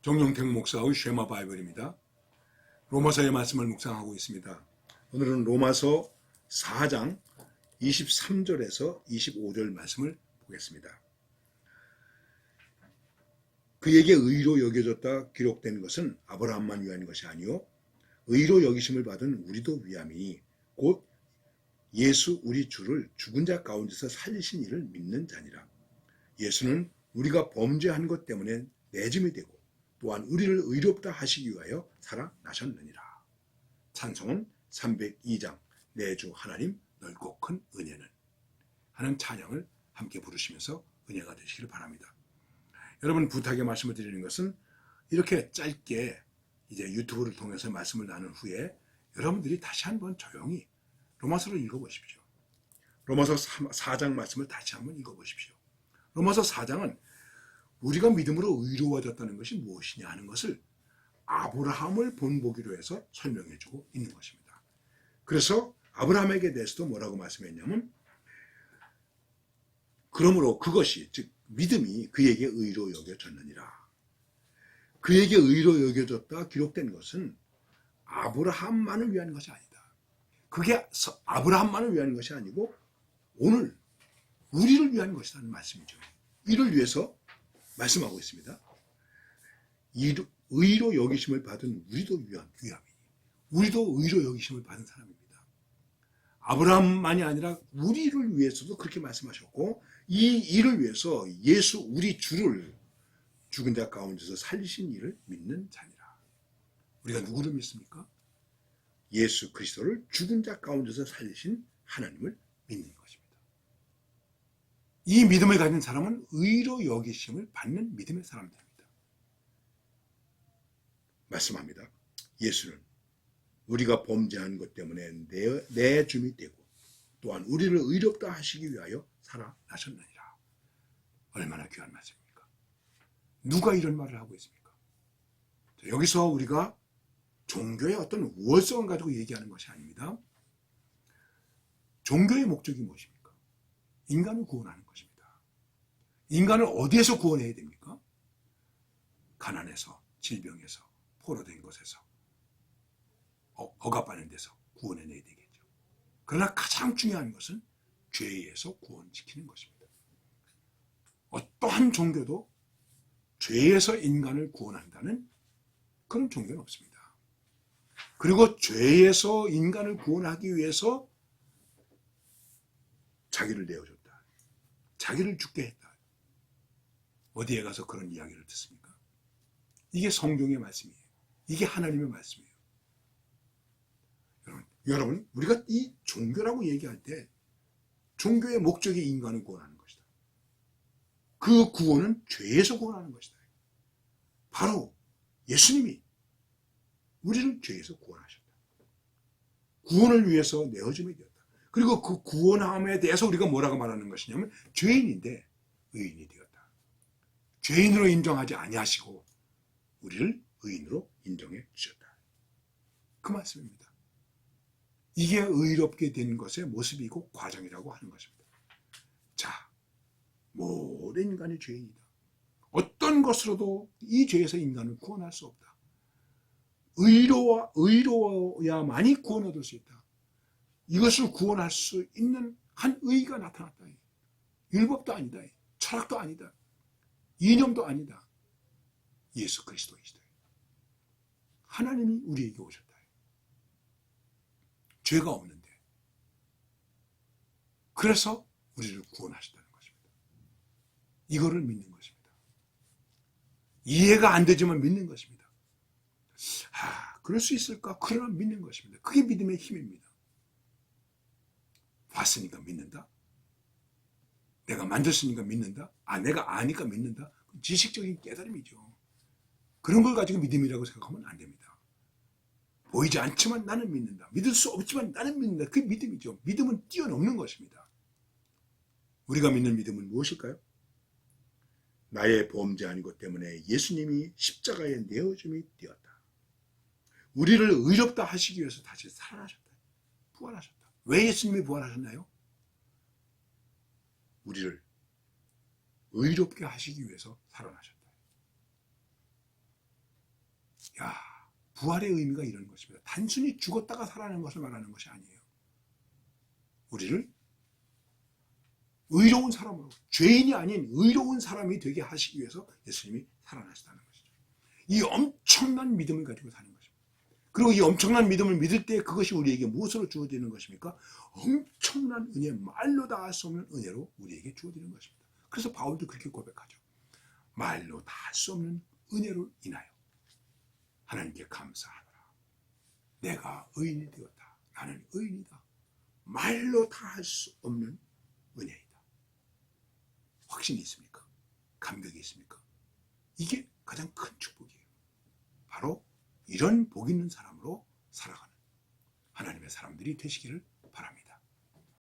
정용택 목사의 쉐마 바이블입니다. 로마서의 말씀을 묵상하고 있습니다. 오늘은 로마서 4장 23절에서 25절 말씀을 보겠습니다. 그에게 의로 여겨졌다 기록된 것은 아브라함만 위한 것이 아니요 의로 여기심을 받은 우리도 위함이니 곧 예수 우리 주를 죽은 자 가운데서 살리신 이를 믿는 자니라. 예수는 우리가 범죄한 것 때문에 내짐이 되고 또한 우리를 의롭다 하시기 위하여 살아나셨느니라. 찬송은 302장 내 주 하나님 넓고 큰 은혜는 하는 찬양을 함께 부르시면서 은혜가 되시기를 바랍니다. 여러분, 부탁의 말씀을 드리는 것은 이렇게 짧게 이제 유튜브를 통해서 말씀을 나눈 후에 여러분들이 다시 한번 조용히 로마서를 읽어보십시오. 로마서 4장 말씀을 다시 한번 읽어보십시오. 로마서 4장은 우리가 믿음으로 의로워졌다는 것이 무엇이냐 하는 것을 아브라함을 본보기로 해서 설명해주고 있는 것입니다. 그래서 아브라함에게 대해서도 뭐라고 말씀했냐면, 그러므로 그것이 즉 믿음이 그에게 의로 여겨졌느니라. 그에게 의로 여겨졌다 기록된 것은 아브라함만을 위한 것이 아니다. 그게 아브라함만을 위한 것이 아니고 오늘 우리를 위한 것이라는 말씀이죠. 이를 위해서 말씀하고 있습니다. 의로 여기심을 받은 우리도 위함이니 우리도 의로 여기심을 받은 사람입니다. 아브라함만이 아니라 우리를 위해서도 그렇게 말씀하셨고 이 일을 위해서 예수 우리 주를 죽은 자 가운데서 살리신 이를 믿는 자니라. 우리가 누구를 믿습니까? 예수 그리스도를 죽은 자 가운데서 살리신 하나님을 믿는 것입니다. 이 믿음을 가진 사람은 의로 여기심을 받는 믿음의 사람들입니다. 말씀합니다. 예수는 우리가 범죄한 것 때문에 내줌이 되고 또한 우리를 의롭다 하시기 위하여 살아나셨느니라. 얼마나 귀한 말씀입니까? 누가 이런 말을 하고 있습니까? 여기서 우리가 종교의 어떤 우월성을 가지고 얘기하는 것이 아닙니다. 종교의 목적이 무엇입니까? 인간을 구원하는 것입니다. 인간을 어디에서 구원해야 됩니까? 가난에서, 질병에서, 포로된 곳에서, 억압받는 데서 구원해내야 되겠죠. 그러나 가장 중요한 것은 죄에서 구원시키는 것입니다. 어떠한 종교도 죄에서 인간을 구원한다는 그런 종교는 없습니다. 그리고 죄에서 인간을 구원하기 위해서 자기를 내어줬다. 자기를 죽게 했다. 어디에 가서 그런 이야기를 듣습니까? 이게 성경의 말씀이에요. 이게 하나님의 말씀이에요. 여러분, 우리가 이 종교라고 얘기할 때 종교의 목적이 인간을 구원하는 것이다. 그 구원은 죄에서 구원하는 것이다. 바로 예수님이 우리를 죄에서 구원하셨다. 구원을 위해서 내어줌이 되었다. 그리고 그 구원함에 대해서 우리가 뭐라고 말하는 것이냐면 죄인인데 의인이 되었다. 죄인으로 인정하지 아니하시고 우리를 의인으로 인정해 주셨다. 그 말씀입니다. 이게 의롭게 된 것의 모습이고 과정이라고 하는 것입니다. 자, 모든 인간이 죄인이다. 어떤 것으로도 이 죄에서 인간을 구원할 수 없다. 의로워야만이 구원 얻을 수 있다. 이것을 구원할 수 있는 한 의가 나타났다. 율법도 아니다. 철학도 아니다. 이념도 아니다. 예수 그리스도이시다. 하나님이 우리에게 오셨다. 죄가 없는데. 그래서 우리를 구원하셨다는 것입니다. 이거를 믿는 것입니다. 이해가 안 되지만 믿는 것입니다. 그럴 수 있을까? 그러나 믿는 것입니다. 그게 믿음의 힘입니다. 봤으니까 믿는다? 내가 만졌으니까 믿는다? 내가 아니까 믿는다? 지식적인 깨달음이죠. 그런 걸 가지고 믿음이라고 생각하면 안 됩니다. 보이지 않지만 나는 믿는다. 믿을 수 없지만 나는 믿는다. 그게 믿음이죠. 믿음은 뛰어넘는 것입니다. 우리가 믿는 믿음은 무엇일까요? 나의 범죄한 것 때문에 예수님이 십자가에 내어줌이 되었다. 우리를 의롭다 하시기 위해서 다시 살아나셨다. 부활하셨다. 왜 예수님이 부활하셨나요? 우리를 의롭게 하시기 위해서 살아나셨다. 야, 부활의 의미가 이런 것입니다. 단순히 죽었다가 살아나는 것을 말하는 것이 아니에요. 우리를 의로운 사람으로, 죄인이 아닌 의로운 사람이 되게 하시기 위해서 예수님이 살아나시다는 것이죠. 이 엄청난 믿음을 가지고 사는 것입니다. 그리고 이 엄청난 믿음을 믿을 때 그것이 우리에게 무엇으로 주어지는 것입니까? 엄청난 은혜, 말로 다 할 수 없는 은혜로 우리에게 주어지는 것입니다. 그래서 바울도 그렇게 고백하죠. 말로 다 할 수 없는 은혜로 인하여 하나님께 감사하노라. 내가 의인이 되었다. 나는 의인이다. 말로 다 할 수 없는 은혜이다. 확신이 있습니까? 감격이 있습니까? 이게 가장 큰 축복이에요. 바로 이런 복 있는 사람으로 살아가는 하나님의 사람들이 되시기를 바랍니다.